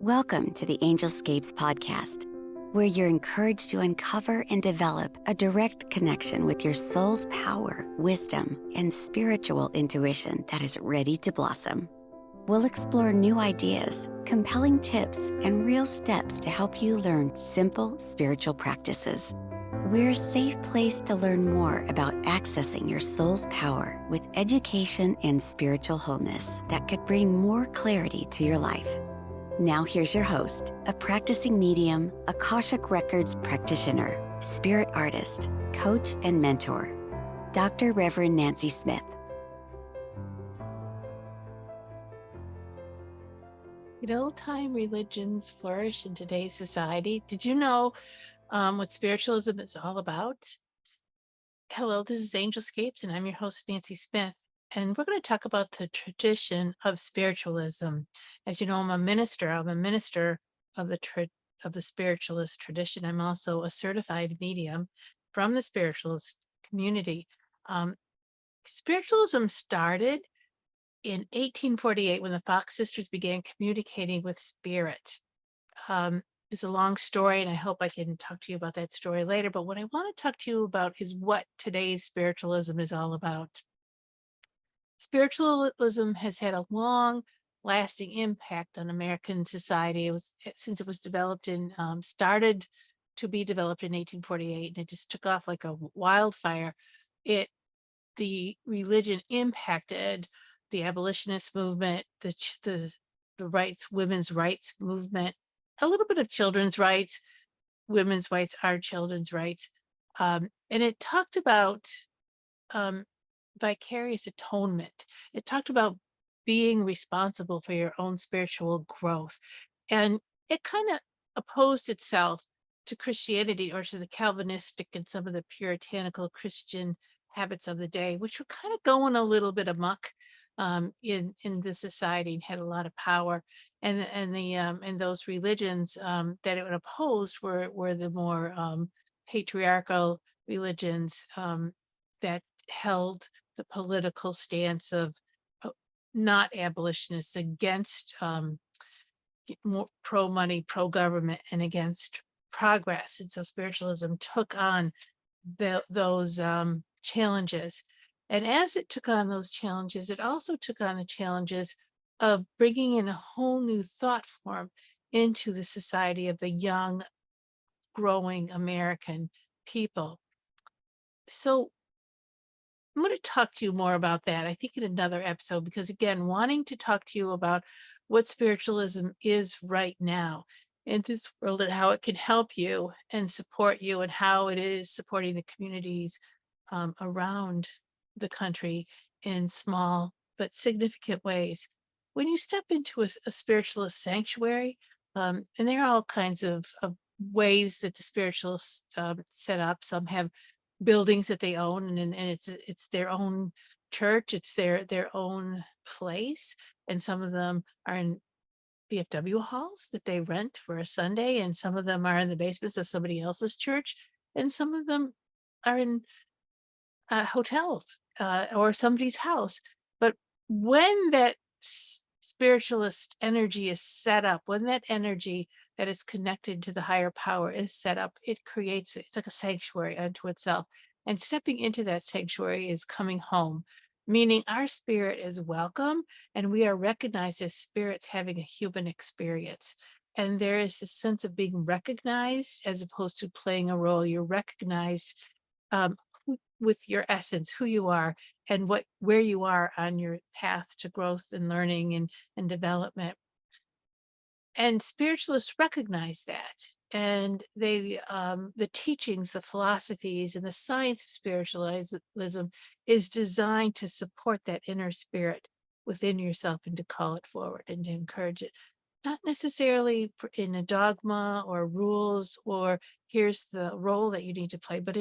Welcome to the Angelscapes podcast, where you're encouraged to uncover and develop a direct connection with your soul's power, wisdom, and spiritual intuition that is ready to blossom. We'll explore new ideas, compelling tips, and real steps to help you learn simple spiritual practices. We're a safe place to learn more about accessing your soul's power with education and spiritual wholeness that could bring more clarity to your life. Now here's your host, a practicing medium, Akashic Records practitioner, spirit artist, coach, and mentor, Dr. Reverend Nancy Smith. Could old-time religions flourish in today's society? Did you know what spiritualism is all about? Hello, this is Angelscapes, and I'm your host, Nancy Smith. And we're going to talk about the tradition of spiritualism. As you know, I'm a minister. I'm a minister of the spiritualist tradition. I'm also a certified medium from the spiritualist community. Spiritualism started in 1848 when the Fox sisters began communicating with spirit. It's a long story, and I hope I can talk to you about that story later. But what I want to talk to you about is what today's spiritualism is all about. Spiritualism has had a long lasting impact on American society. Since it was developed started to be developed in 1848, and it just took off like a wildfire. The religion impacted the abolitionist movement, the women's rights movement, a little bit of children's rights. Women's rights are children's rights. And it talked about vicarious atonement. It talked about being responsible for your own spiritual growth. And it kind of opposed itself to Christianity, or to the Calvinistic and some of the puritanical Christian habits of the day, which were kind of going a little bit amok in the society, and had a lot of power. And those religions that it opposed were the more patriarchal religions that held the political stance of not abolitionists, against more pro-money, pro-government, and against progress. And so spiritualism took on those challenges. And as it took on those challenges, it also took on the challenges of bringing in a whole new thought form into the society of the young, growing American people. So I'm going to talk to you more about that, I think, in another episode, because again, wanting to talk to you about what spiritualism is right now in this world, and how it can help you and support you, and how it is supporting the communities around the country in small but significant ways. When you step into a spiritualist sanctuary, and there are all kinds of ways that the spiritualists set up. Some have buildings that they own, and it's their own church, it's their own place, and some of them are in VFW halls that they rent for a Sunday, and some of them are in the basements of somebody else's church, and some of them are in hotels or somebody's house. But when that spiritualist energy is set up, when that energy that is connected to the higher power is set up, it's like a sanctuary unto itself. And stepping into that sanctuary is coming home, meaning our spirit is welcome, and we are recognized as spirits having a human experience. And there is this sense of being recognized as opposed to playing a role. You're recognized with your essence, who you are, and where you are on your path to growth and learning and development. And spiritualists recognize that, and they the teachings, the philosophies, and the science of spiritualism is designed to support that inner spirit within yourself, and to call it forward and to encourage it. Not necessarily in a dogma or rules, or here's the role that you need to play, but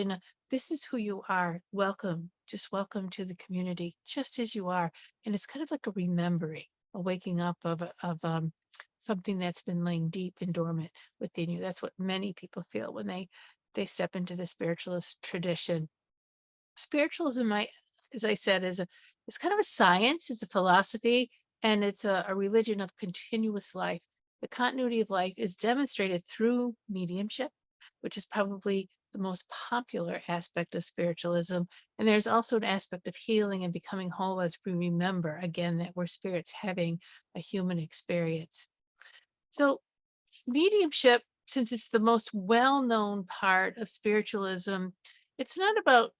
this is who you are. Welcome, just welcome to the community, just as you are. And it's kind of like a remembering, a waking up of something that's been laying deep and dormant within you. That's what many people feel when they step into the spiritualist tradition. Spiritualism, as I said, it's kind of a science, it's a philosophy, and it's a religion of continuous life. The continuity of life is demonstrated through mediumship, which is probably the most popular aspect of spiritualism. And there's also an aspect of healing and becoming whole as we remember, again, that we're spirits having a human experience. So, mediumship, since it's the most well known part of spiritualism, it's not about,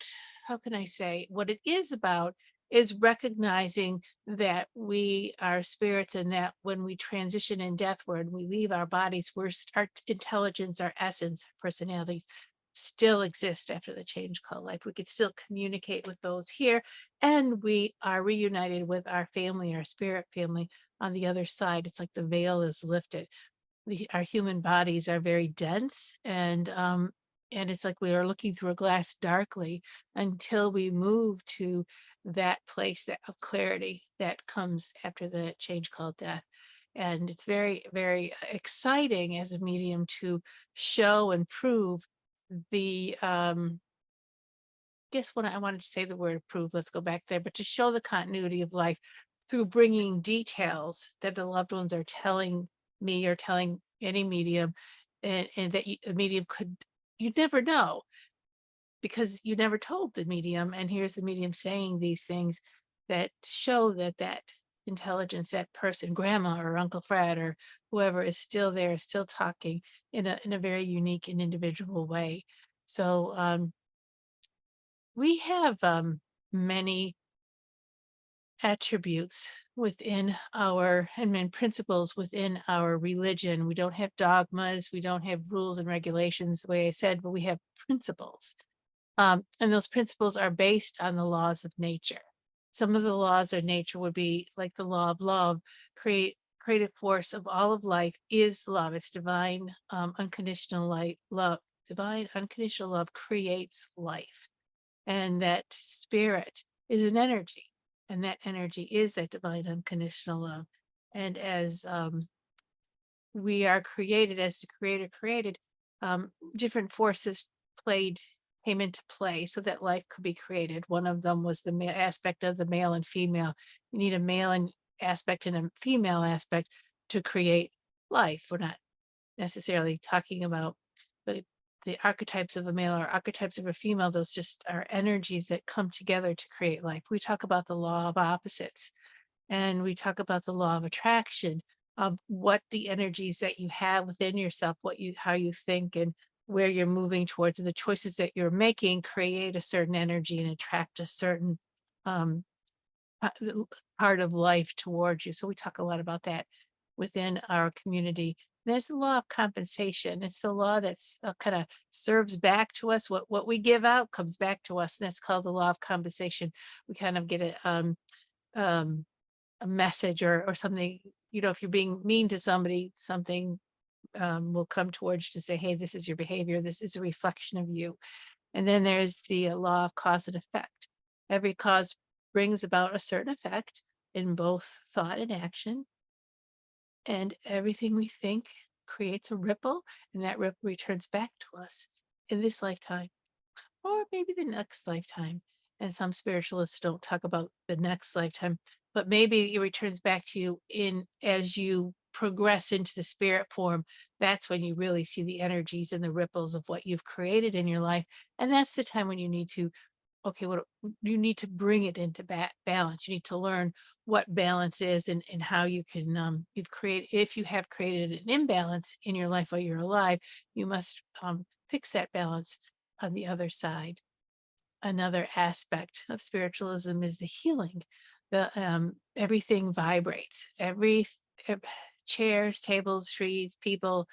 how can I say, what it is about is recognizing that we are spirits and that when we transition in death, when we leave our bodies, our intelligence, our essence, our personalities still exist after the change called life. We could still communicate with those here, and we are reunited with our family, our spirit family on the other side. It's like the veil is lifted. Our human bodies are very dense, and it's like we are looking through a glass darkly until we move to that place of clarity that comes after the change called death. And it's very, very exciting as a medium to show and prove the guess when I wanted to say the word prove, let's go back there, but to show the continuity of life through bringing details that the loved ones are telling me or telling any medium, and that a medium could, you'd never know because you never told the medium. And here's the medium saying these things that show that that intelligence, that person, grandma or Uncle Fred or whoever is still there, still talking in a very unique and individual way. So we have many attributes within our and then principles within our religion. We don't have dogmas, we don't have rules and regulations, the way I said, but we have principles. And those principles are based on the laws of nature. Some of the laws of nature would be like the law of love, creative force of all of life is love. It's divine, unconditional love. Divine unconditional love creates life, and that spirit is an energy, and that energy is that divine unconditional love. And as we are created, as the creator created, different forces played came into play so that life could be created. One of them was the aspect of the male and female. You need a aspect and a female aspect to create life. We're not necessarily talking about the archetypes of a male or archetypes of a female. Those just are energies that come together to create life. We talk about the law of opposites, and we talk about the law of attraction, of what the energies that you have within yourself, how you think and where you're moving towards, and the choices that you're making create a certain energy and attract a certain um, pa- part of life towards you. So we talk a lot about that within our community. There's the law of compensation. It's the law that's kind of serves back to us. What we give out comes back to us. And that's called the law of compensation. We kind of get um, a message or something. If you're being mean to somebody, something will come towards you to say, hey, this is your behavior. This is a reflection of you. And then there's the law of cause and effect. Every cause brings about a certain effect in both thought and action. And everything we think creates a ripple, and that ripple returns back to us in this lifetime or maybe the next lifetime. And some spiritualists don't talk about the next lifetime, but maybe it returns back to you in as you progress into the spirit form. That's when you really see the energies and the ripples of what you've created in your life. And that's the time when you need to, okay, what you need to bring it into balance. You need to learn what balance is, and how you can if you have created an imbalance in your life while you're alive, you must fix that balance on the other side. Another aspect of spiritualism is the healing. The everything vibrates. Ev- chairs, tables, trees, people,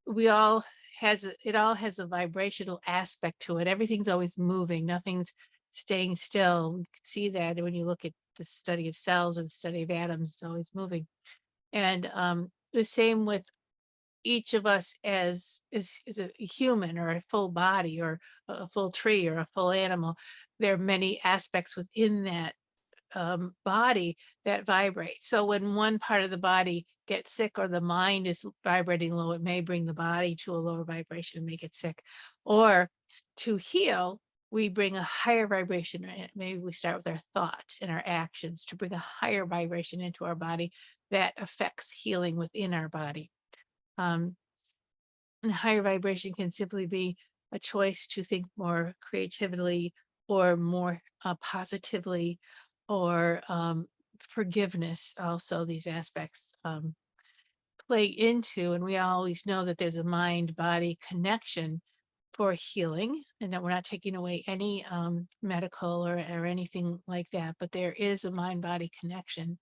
we all it all has a vibrational aspect to it. Everything's always moving. Nothing's staying still. You can see that when you look at the study of cells or the study of atoms, it's always moving. And the same with each of us as a human or a full body or a full tree or a full animal. There are many aspects within that body that vibrate. So when one part of the body gets sick or the mind is vibrating low, it may bring the body to a lower vibration and make it sick. Or to heal, we bring a higher vibration. Maybe we start with our thought and our actions to bring a higher vibration into our body that affects healing within our body. Um, and higher vibration can simply be a choice to think more creatively or more positively, or forgiveness. Also, these aspects play into, and we always know that there's a mind body connection for healing, and that we're not taking away any medical or anything like that, but there is a mind body connection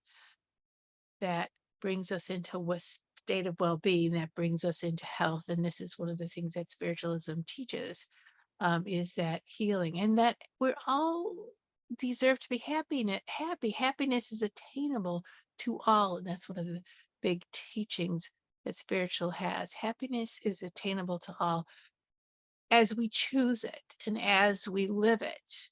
that brings us into a state of well-being, that brings us into health. And this is one of the things that spiritualism teaches, is that healing, and that we're all deserve to be happy. Happiness is attainable to all, and that's one of the big teachings that spiritual has. Happiness is attainable to all as we choose it and as we live it.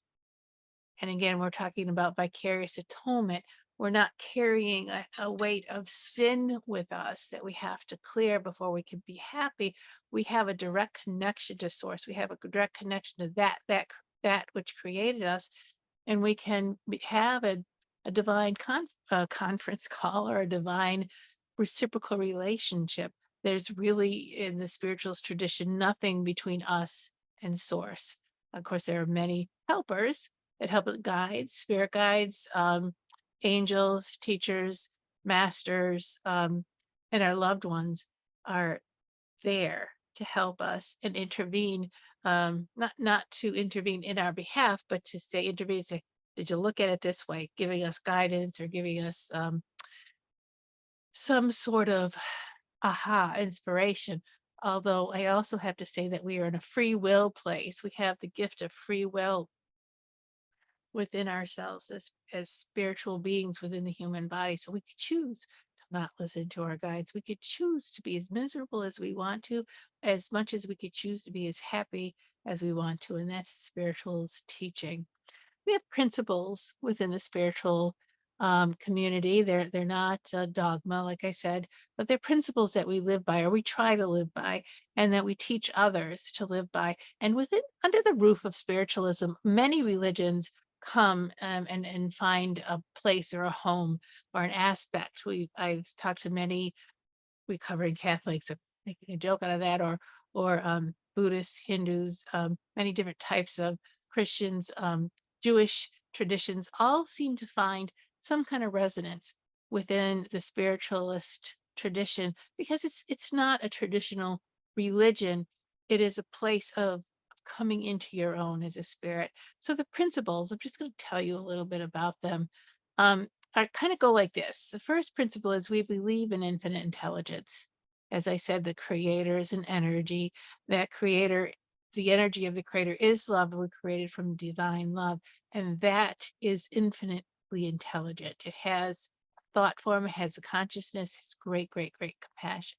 And again, we're talking about vicarious atonement. We're not carrying a weight of sin with us that we have to clear before we can be happy. We have a direct connection to source. We have a direct connection to that which created us, and we can have a divine conference call, or a divine reciprocal relationship. There's really, in the spiritualist tradition, nothing between us and source. Of course, there are many helpers that help, guides, spirit guides, angels, teachers, masters, and our loved ones are there to help us and intervene. Not to intervene in our behalf, but to say intervene. Say, did you look at it this way? Giving us guidance, or giving us some sort of aha inspiration. Although I also have to say that we are in a free will place. We have the gift of free will within ourselves as spiritual beings within the human body. So we could choose to not listen to our guides. We could choose to be as miserable as we want to, as much as we could choose to be as happy as we want to. And that's the spiritual's teaching. We have principles within the spiritual community. They're not dogma, like I said, but they're principles that we live by, or we try to live by, and that we teach others to live by. And within, under the roof of spiritualism, many religions come and find a place or a home or an aspect. I've talked to many recovering Catholics, making a joke out of that, or Buddhists, Hindus, many different types of Christians, Jewish traditions, all seem to find some kind of resonance within the spiritualist tradition, because it's not a traditional religion. It is a place of coming into your own as a spirit. So the principles, I'm just going to tell you a little bit about them. I kind of go like this. The first principle is we believe in infinite intelligence. As I said, the creator is an energy. That creator, the energy of the creator is love. We're created from divine love. And that is infinitely intelligent. It has a thought form, it has a consciousness, it's great, great, great compassion.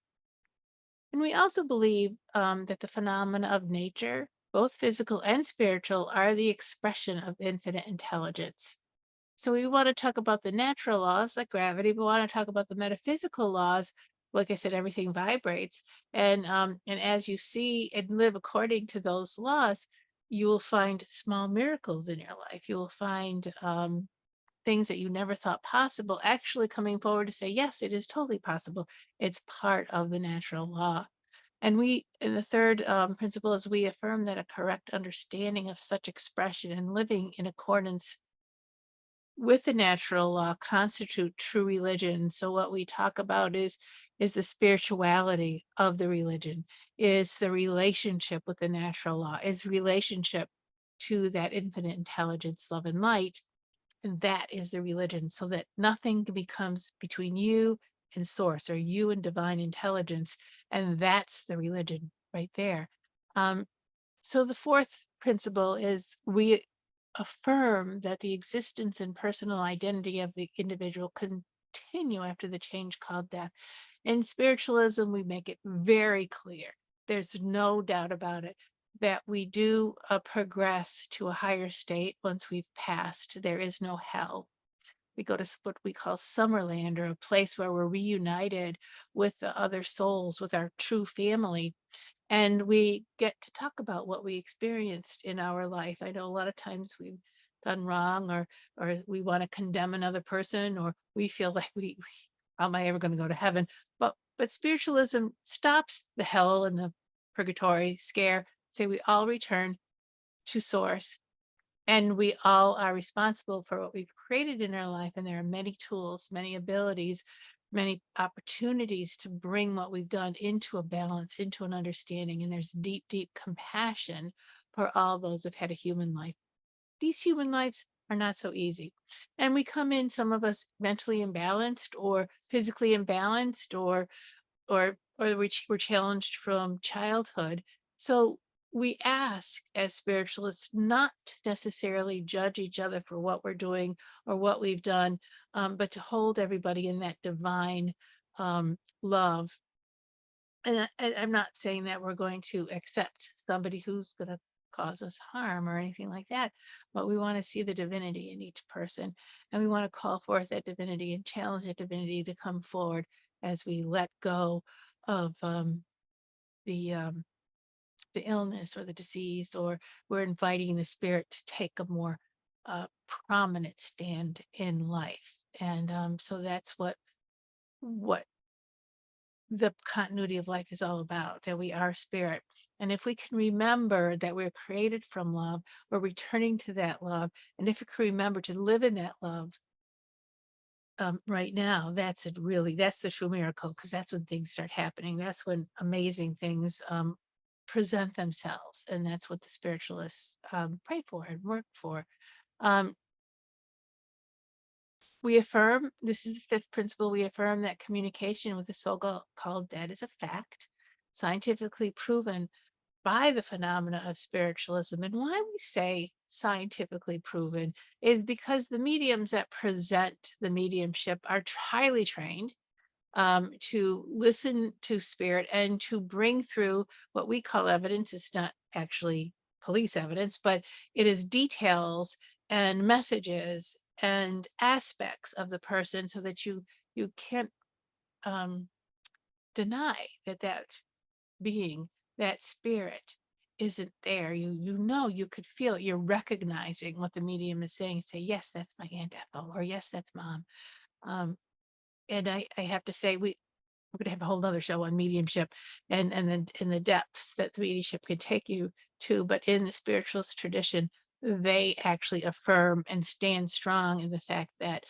And we also believe that the phenomena of nature, both physical and spiritual, are the expression of infinite intelligence. So we want to talk about the natural laws like gravity, but we want to talk about the metaphysical laws. Like I said, everything vibrates. And as you see and live according to those laws, you will find small miracles in your life. You will find things that you never thought possible actually coming forward to say, yes, it is totally possible. It's part of the natural law. And the third principle is we affirm that a correct understanding of such expression and living in accordance with the natural law constitute true religion. So what we talk about is the spirituality of the religion, is the relationship with the natural law, is relationship to that infinite intelligence, love, and light. And that is the religion, so that nothing becomes between you and source, or you and divine intelligence. And that's the religion right there. Um, so the fourth principle is we affirm that the existence and personal identity of the individual continue after the change called death. In spiritualism, we make it very clear, there's no doubt about it, that we do progress to a higher state once we've passed. There is no hell. We go to what we call Summerland, or a place where we're reunited with the other souls, with our true family, and we get to talk about what we experienced in our life. I know a lot of times we've done wrong, or we want to condemn another person, or we feel like we how am I ever going to go to heaven? But spiritualism stops the hell and the purgatory scare, say we all return to source, and we all are responsible for what we've created in our life. And there are many tools, many abilities, many opportunities to bring what we've done into a balance, into an understanding. And there's deep, deep compassion for all those who've had a human life. These human lives are not so easy. And we come in, some of us mentally imbalanced or physically imbalanced, or we're challenged from childhood. So we ask as spiritualists not to necessarily judge each other for what we're doing or what we've done, but to hold everybody in that divine love. I'm not saying that we're going to accept somebody who's going to cause us harm or anything like that, but we want to see the divinity in each person, and we want to call forth that divinity and challenge that divinity to come forward as we let go of the um, the illness or the disease, or we're inviting the spirit to take a more prominent stand in life. And so that's what the continuity of life is all about, that we are spirit. And if we can remember that we're created from love, we're returning to that love. And if we can remember to live in that love right now, that's the true miracle, because that's when things start happening. That's when amazing things present themselves. And that's what the spiritualists pray for and work for. Um, we affirm, this is the fifth principle, we affirm that communication with the soul called dead is a fact, scientifically proven by the phenomena of spiritualism. And why we say scientifically proven is because the mediums that present the mediumship are highly trained to listen to spirit and to bring through what we call evidence. It's not actually police evidence, but it is details and messages and aspects of the person, so that you can't um, deny that that being, that spirit, isn't there. You know, you could feel it. You're recognizing what the medium is saying. Say, yes, that's my Aunt Ethel, or yes, that's mom. Um, and I have to say, we're gonna have a whole nother show on mediumship, and then in the depths that the mediumship can take you to. But in the spiritualist tradition, they actually affirm and stand strong in the fact that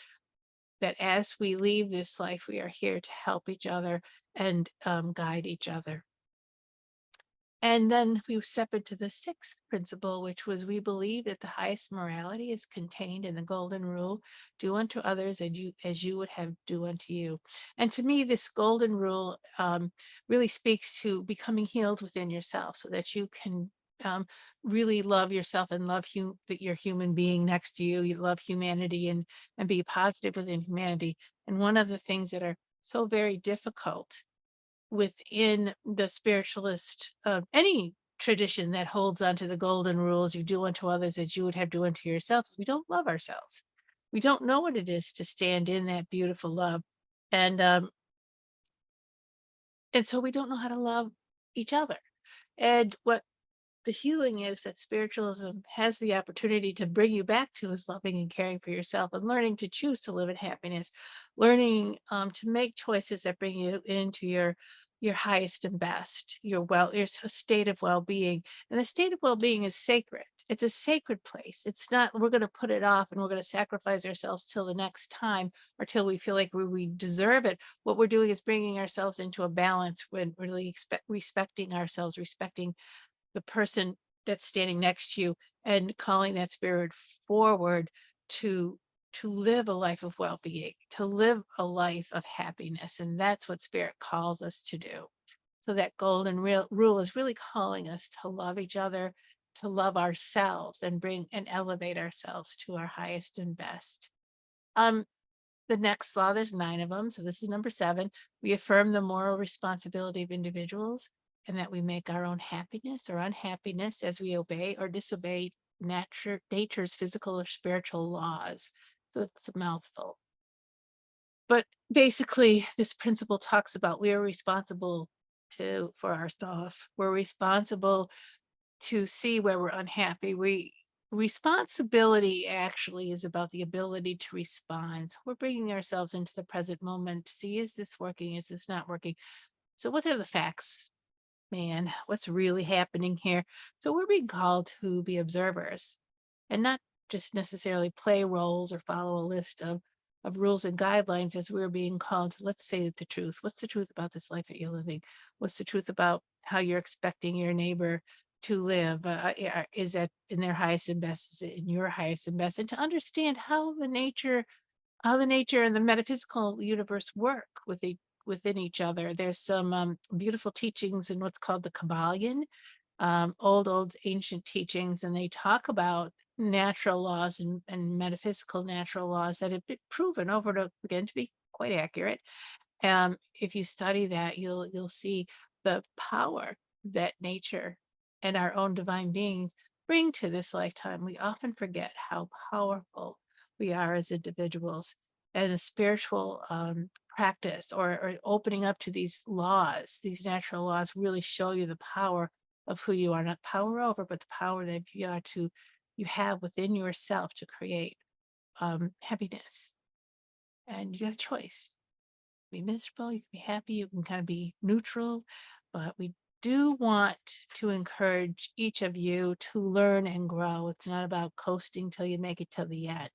as we leave this life, we are here to help each other and guide each other. And then we step into the sixth principle, which was, we believe that the highest morality is contained in the golden rule: do unto others as you would have do unto you. And to me, this golden rule really speaks to becoming healed within yourself, so that you can um, really love yourself and love that your human being next to you. You love humanity, and be positive within humanity. And one of the things that are so very difficult within the spiritualist, any tradition that holds onto the golden rules, you do unto others as you would have do unto yourselves, we don't love ourselves. We don't know what it is to stand in that beautiful love. And and so we don't know how to love each other. And what the healing is that spiritualism has the opportunity to bring you back to, is loving and caring for yourself, and learning to choose to live in happiness, learning to make choices that bring you into your highest and best, your state of well-being. And the state of well-being is sacred. It's a sacred place. It's not, we're going to put it off and we're going to sacrifice ourselves till the next time, or till we feel like we deserve it. What we're doing is bringing ourselves into a balance, when really respecting ourselves, respecting the person that's standing next to you, and calling that spirit forward to live a life of well-being, to live a life of happiness. And that's what spirit calls us to do. So that golden rule is really calling us to love each other, to love ourselves, and bring and elevate ourselves to our highest and best. um the next law, there's 9 of them, so this is number 7. We affirm the moral responsibility of individuals, and that we make our own happiness or unhappiness as we obey or disobey nature's physical or spiritual laws. So it's a mouthful. But basically, this principle talks about, we are responsible for our stuff. We're responsible to see where we're unhappy. responsibility actually is about the ability to respond. So we're bringing ourselves into the present moment to see, is this working? Is this not working? So what are the facts, man? What's really happening here? So we're being called to be observers and not just necessarily play roles or follow a list of rules and guidelines, as we're being called to, let's say the truth. What's the truth about this life that you're living? What's the truth about how you're expecting your neighbor to live? Is that in their highest and best? Is it in your highest and best? And to understand how the nature and the metaphysical universe work within each other. There's some beautiful teachings in what's called the Kabbalion, old ancient teachings, and they talk about natural laws and metaphysical natural laws that have been proven over and over again to be quite accurate. If you study that, you'll see the power that nature and our own divine beings bring to this lifetime. We often forget how powerful we are as individuals, and a spiritual practice or opening up to these laws, these natural laws, really show you the power of who you are, not power over, but the power that you have within yourself to create happiness. And you got a choice: be miserable, you can be happy, you can kind of be neutral, but we do want to encourage each of you to learn and grow. It's not about coasting till you make it to the end.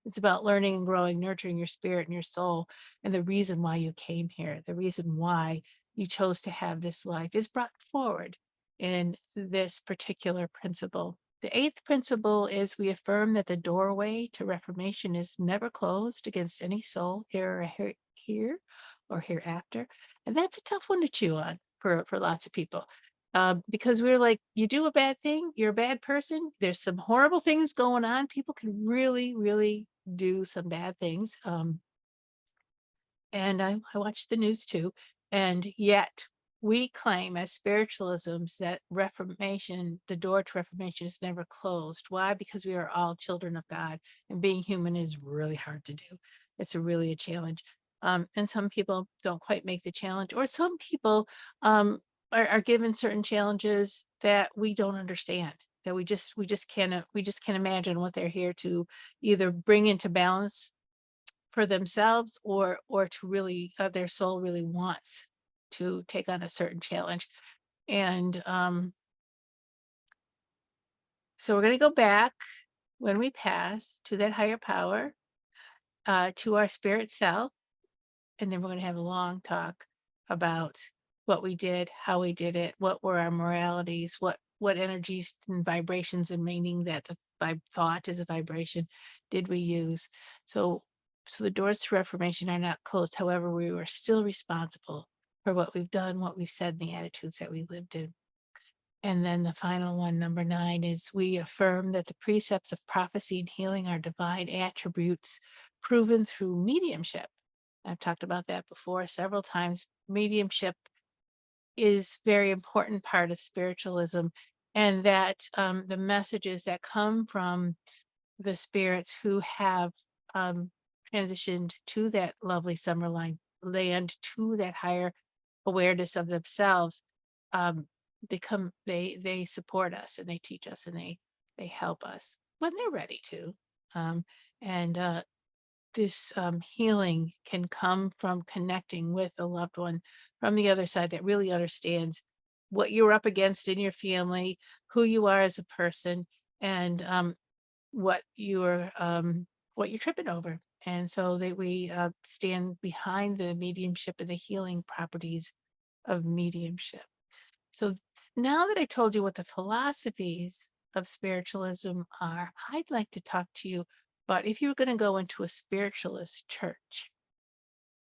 It's about learning and growing, nurturing your spirit and your soul. And the reason why you came here, the reason why you chose to have this life is brought forward in this particular principle. The eighth principle is we affirm that the doorway to reformation is never closed against any soul here or hereafter. And that's a tough one to chew on for lots of people. Because we're like, you do a bad thing, you're a bad person. There's some horrible things going on. People can really, really do some bad things. And I watch the news too. And yet we claim as spiritualisms that Reformation, the door to Reformation is never closed. Why? Because we are all children of God, and being human is really hard to do. It's really a challenge. And some people don't quite make the challenge, or some people are given certain challenges that we don't understand, that we just can't imagine what they're here to either bring into balance for themselves, or to really their soul really wants to take on a certain challenge. And so we're going to go back when we pass to that higher power, to our spirit self, and then we're going to have a long talk about what we did, how we did it, what were our moralities, what energies and vibrations and meaning that thought is a vibration did we use. So the doors to reformation are not closed. However, we were still responsible for what we've done, what we've said, and the attitudes that we lived in. And then the final one, number 9, is we affirm that the precepts of prophecy and healing are divine attributes proven through mediumship. I've talked about that before several times. Mediumship is very important part of spiritualism, and that the messages that come from the spirits who have transitioned to that lovely summer land, to that higher awareness of themselves, um, they support us and they teach us and they help us when they're ready to. And this healing can come from connecting with a loved one from the other side that really understands what you're up against in your family, who you are as a person, and what you're tripping over. And so that we stand behind the mediumship and the healing properties of mediumship. So now that I told you what the philosophies of spiritualism are, I'd like to talk to you about, if you were going to go into a spiritualist church,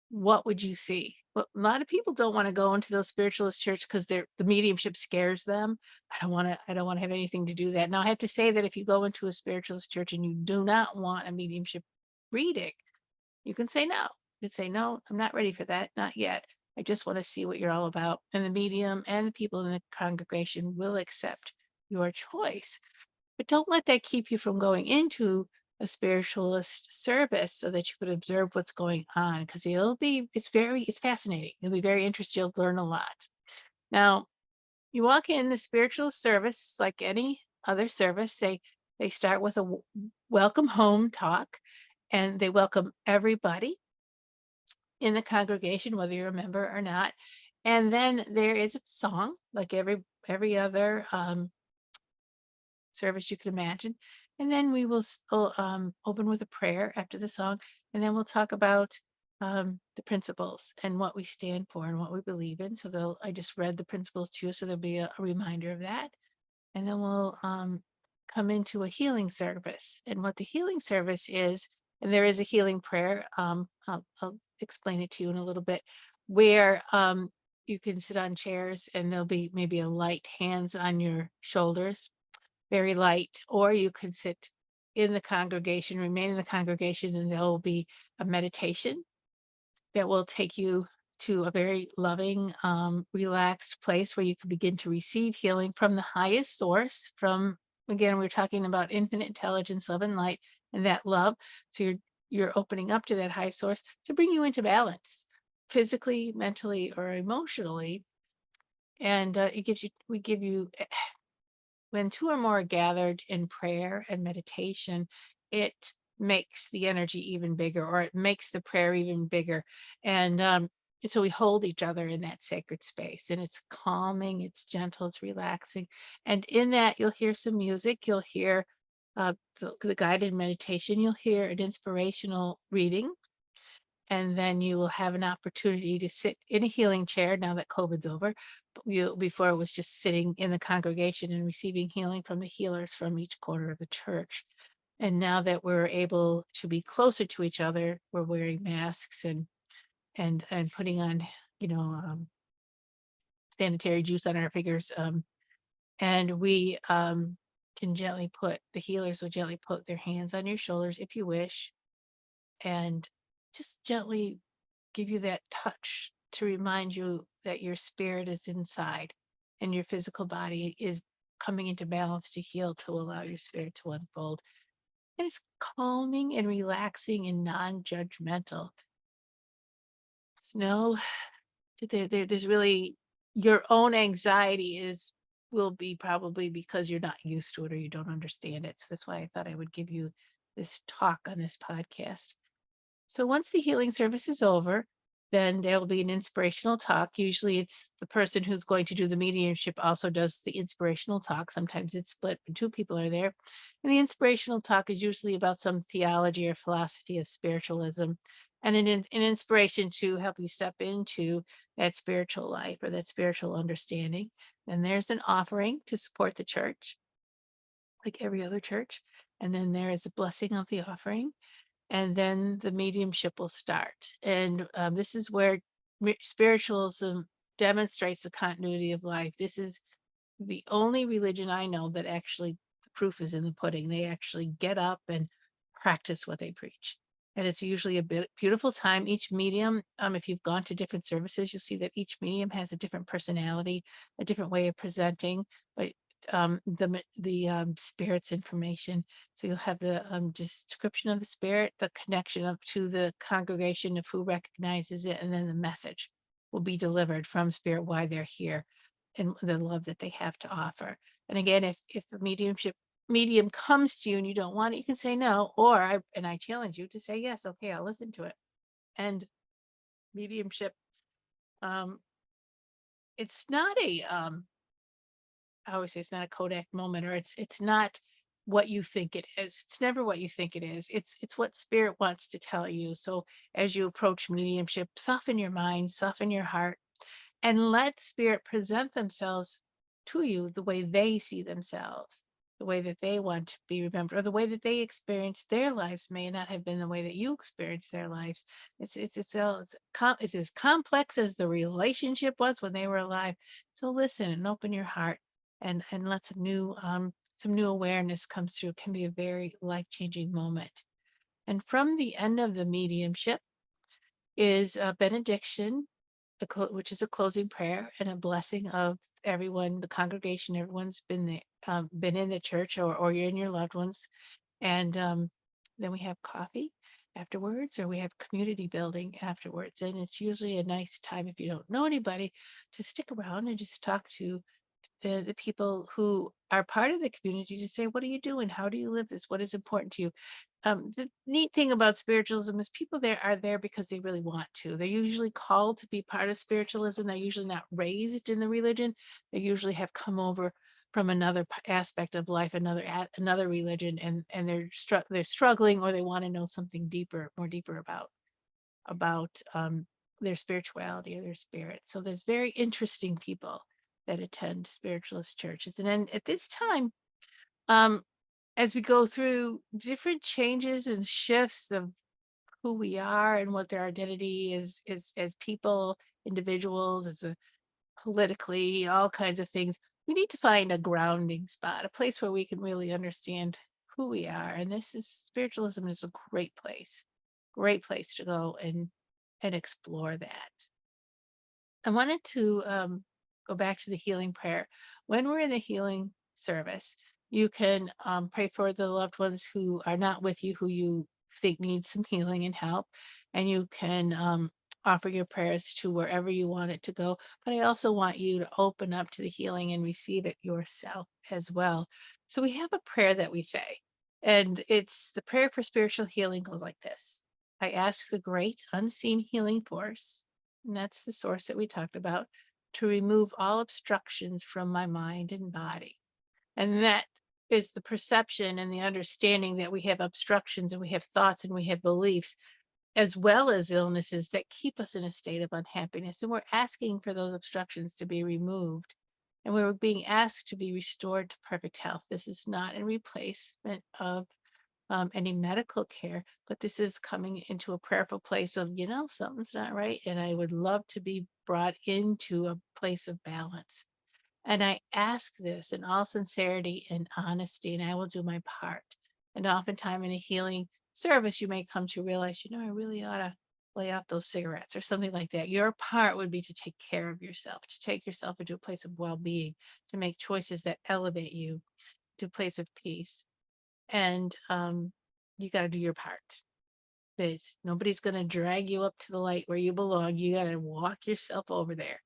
what would you see? Well, a lot of people don't want to go into those spiritualist church because the mediumship scares them. I don't want to have anything to do with that. Now I have to say that if you go into a spiritualist church and you do not want a mediumship reading, you can say no. You can say, no, I'm not ready for that, not yet. I just want to see what you're all about. And the medium and the people in the congregation will accept your choice. But don't let that keep you from going into a spiritualist service so that you could observe what's going on, because it's fascinating. You'll be very interested. You'll learn a lot. Now, you walk in the spiritual service like any other service. They start with a welcome home talk, and they welcome everybody in the congregation, whether you're a member or not. And then there is a song, like every other service you can imagine. And then we will open with a prayer after the song, and then we'll talk about the principles and what we stand for and what we believe in. So I just read the principles to you, so there'll be a reminder of that. And then we'll come into a healing service. And what the healing service is, and there is a healing prayer. I'll explain it to you in a little bit, where you can sit on chairs and there'll be maybe a light hands on your shoulders, very light, or you can sit in the congregation, remain in the congregation, and there will be a meditation that will take you to a very loving, relaxed place where you can begin to receive healing from the highest source. From, again, we're talking about infinite intelligence, love, and light, and that love. So you're opening up to that high source to bring you into balance, physically, mentally, or emotionally. And we give you when two or more are gathered in prayer and meditation, it makes the energy even bigger, or it makes the prayer even bigger. And so we hold each other in that sacred space, and it's calming, it's gentle, it's relaxing. And in that, you'll hear some music, you'll hear the guided meditation, you'll hear an inspirational reading, and then you will have an opportunity to sit in a healing chair now that COVID's over. But before it was just sitting in the congregation and receiving healing from the healers from each corner of the church. And now that we're able to be closer to each other, we're wearing masks and putting on, you know, sanitary juice on our fingers. And we can gently put the healers will gently put their hands on your shoulders if you wish, and just gently give you that touch to remind you that your spirit is inside and your physical body is coming into balance to heal, to allow your spirit to unfold. And it's calming and relaxing and non-judgmental. It's no, there's really, your own anxiety will be probably because you're not used to it or you don't understand it. So that's why I thought I would give you this talk on this podcast. So once the healing service is over, then there will be an inspirational talk. Usually it's the person who's going to do the mediumship also does the inspirational talk. Sometimes it's split and two people are there. And the inspirational talk is usually about some theology or philosophy of spiritualism, and an inspiration to help you step into that spiritual life or that spiritual understanding. Then there's an offering to support the church, like every other church. And then there is a blessing of the offering, and then the mediumship will start. And this is where spiritualism demonstrates the continuity of life. This is the only religion I know that actually the proof is in the pudding. They actually get up and practice what they preach. And it's usually a beautiful time. Each medium, if you've gone to different services, you'll see that each medium has a different personality, a different way of presenting, but the spirit's information. So you'll have the description of the spirit, the connection up to the congregation of who recognizes it, and then the message will be delivered from spirit why they're here and the love that they have to offer. And again, if a medium comes to you and you don't want it, you can say no, or I challenge you to say yes. Okay, I'll listen to it. And mediumship, um, it's not a I always say it's not a Kodak moment, or it's not what you think it is. It's never what you think it is. It's what spirit wants to tell you. So as you approach mediumship, soften your mind, soften your heart, and let spirit present themselves to you the way they see themselves, the way that they want to be remembered, or the way that they experience their lives may not have been the way that you experienced their lives. It's as complex as the relationship was when they were alive. So listen and open your heart, and let some new awareness comes through. It can be a very life-changing moment. And from the end of the mediumship is a benediction, which is a closing prayer and a blessing of everyone, the congregation. Everyone's been in the church, or you're in your loved ones. And then we have coffee afterwards, or we have community building afterwards. And it's usually a nice time, if you don't know anybody, to stick around and just talk to the people who are part of the community to say, what are you doing? How do you live this? What is important to you? The neat thing about spiritualism is people there are there because they really want to. They're usually called to be part of spiritualism. They're usually not raised in the religion. They usually have come over from another aspect of life, another religion, and they're struggling, or they want to know something deeper, more deeper about their spirituality or their spirit. So there's very interesting people that attend spiritualist churches. And then at this time, um, as we go through different changes and shifts of who we are and what their identity is as people, individuals, as a politically, all kinds of things, we need to find a grounding spot, a place where we can really understand who we are. And this is spiritualism is a great place to go and explore that. I wanted to go back to the healing prayer. When we're in the healing service, you can pray for the loved ones who are not with you, who you think need some healing and help. And you can offer your prayers to wherever you want it to go. But I also want you to open up to the healing and receive it yourself as well. So we have a prayer that we say, and it's the prayer for spiritual healing goes like this. I ask the great unseen healing force, and that's the source that we talked about, to remove all obstructions from my mind and body. And that is the perception and the understanding that we have obstructions and we have thoughts and we have beliefs, as well as illnesses that keep us in a state of unhappiness. And we're asking for those obstructions to be removed. And we're being asked to be restored to perfect health. This is not a replacement of any medical care, but this is coming into a prayerful place of, something's not right. And I would love to be brought into a place of balance. And I ask this in all sincerity and honesty, and I will do my part. And oftentimes in a healing service, you may come to realize, I really ought to lay off those cigarettes or something like that. Your part would be to take care of yourself, to take yourself into a place of well being, to make choices that elevate you to a place of peace. And you got to do your part. Nobody's going to drag you up to the light where you belong. You got to walk yourself over there.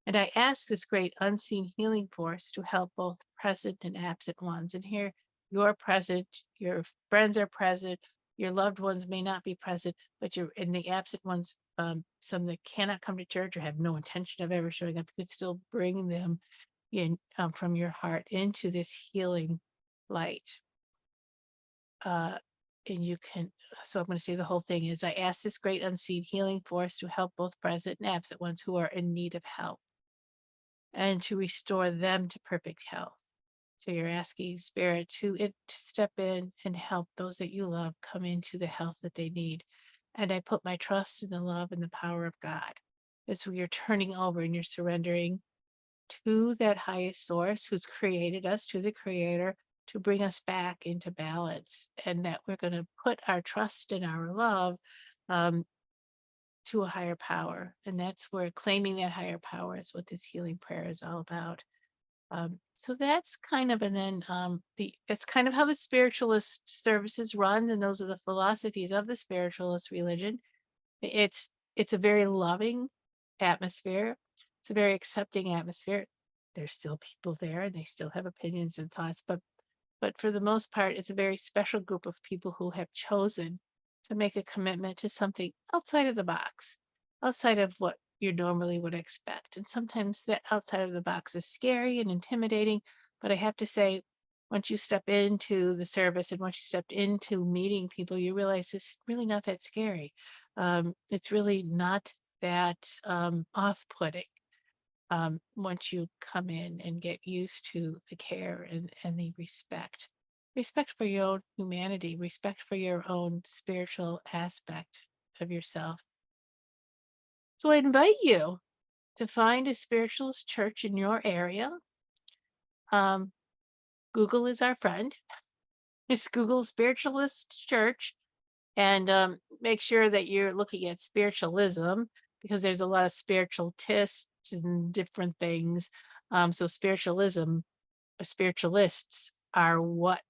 And I ask this great unseen healing force to help both present and absent ones. And here you're present, your friends are present, your loved ones may not be present, but you're in the absent ones, some that cannot come to church or have no intention of ever showing up, you could still bring them in from your heart into this healing light. And you can, so I'm going to say the whole thing is I ask this great unseen healing force to help both present and absent ones who are in need of help and to restore them to perfect health. So you're asking spirit to step in and help those that you love come into the health that they need. And I put my trust in the love and the power of God. That's where you're turning over and you're surrendering to that highest source who's created us, to the creator, to bring us back into balance. And that we're going to put our trust and our love um, to a higher power. And that's where claiming that higher power is what this healing prayer is all about. So that's kind of, and then it's kind of how the spiritualist services run, and those are the philosophies of the spiritualist religion. It's it's a very loving atmosphere. It's a very accepting atmosphere. There's still people there, and they still have opinions and thoughts, but for the most part, it's a very special group of people who have chosen to make a commitment to something outside of the box, outside of what you normally would expect. And sometimes that outside of the box is scary and intimidating. But I have to say, once you step into the service and once you stepped into meeting people, you realize it's really not that scary. It's really not that off-putting once you come in and get used to the care and the respect for your own humanity, respect for your own spiritual aspect of yourself. So I invite you to find a spiritualist church in your area. um, Google is our friend. Just Google spiritualist church and make sure that you're looking at spiritualism, because there's a lot of spiritualists and different things. So spiritualism, spiritualists are what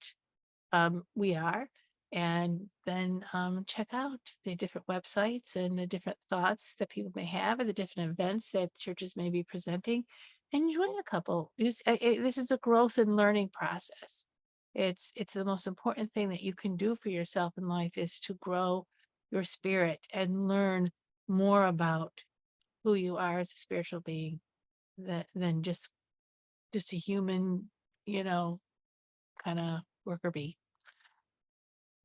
we are. And then check out the different websites and the different thoughts that people may have, and the different events that churches may be presenting, and join a couple. This is a growth and learning process. It's the most important thing that you can do for yourself in life is to grow your spirit and learn more about who you are as a spiritual being than just a human, you know, kind of worker bee.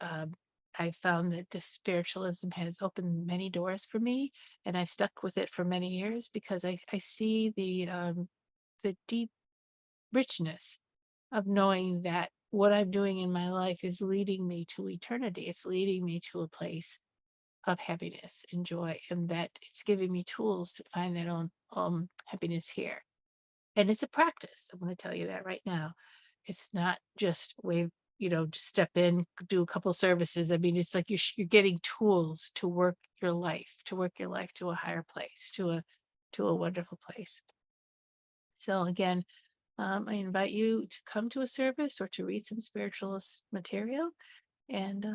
um, I found that this spiritualism has opened many doors for me, and I've stuck with it for many years because I see the deep richness of knowing that what I'm doing in my life is leading me to eternity. It's leading me to a place of happiness and joy, and that it's giving me tools to find that own happiness here. And it's a practice. I'm going to tell you that right now. It's not just just step in, do a couple services. I mean, it's like you're getting tools to work your life to a higher place, to a wonderful place. So again, I invite you to come to a service or to read some spiritualist material and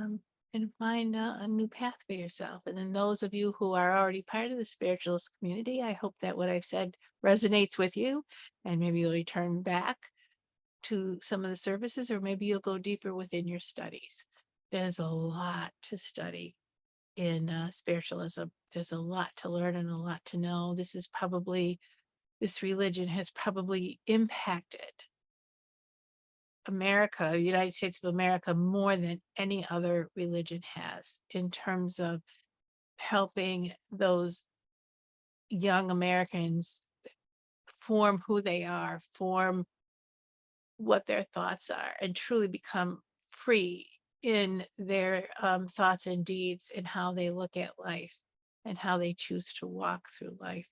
find a new path for yourself. And then those of you who are already part of the spiritualist community, I hope that what I've said resonates with you, and maybe you'll return back to some of the services, or maybe you'll go deeper within your studies. There's a lot to study in spiritualism. There's a lot to learn and a lot to know. This religion has probably impacted America, the United States of America, more than any other religion has in terms of helping those young Americans form who they are, form what their thoughts are, and truly become free in their thoughts and deeds and how they look at life and how they choose to walk through life.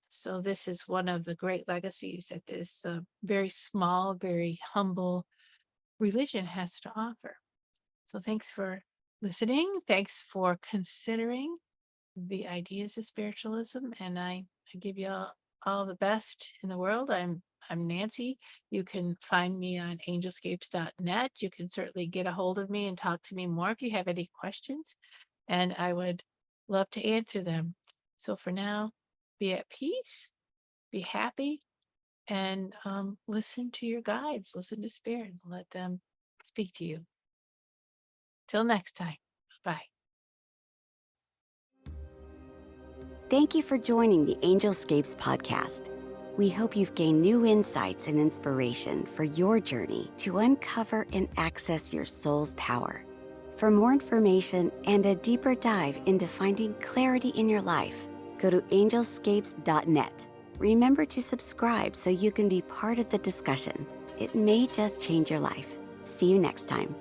So this is one of the great legacies that this very small, very humble religion has to offer. So thanks for listening. Thanks for considering the ideas of spiritualism. And I give you all the best in the world. I'm Nancy. You can find me on angelscapes.net. You can certainly get a hold of me and talk to me more if you have any questions, and I would love to answer them. So for now, be at peace, be happy, and listen to your guides, listen to spirit, and let them speak to you. Till next time, bye. Thank you for joining the Angelscapes podcast. We hope you've gained new insights and inspiration for your journey to uncover and access your soul's power. For more information and a deeper dive into finding clarity in your life, go to angelscapes.net. Remember to subscribe so you can be part of the discussion. It may just change your life. See you next time.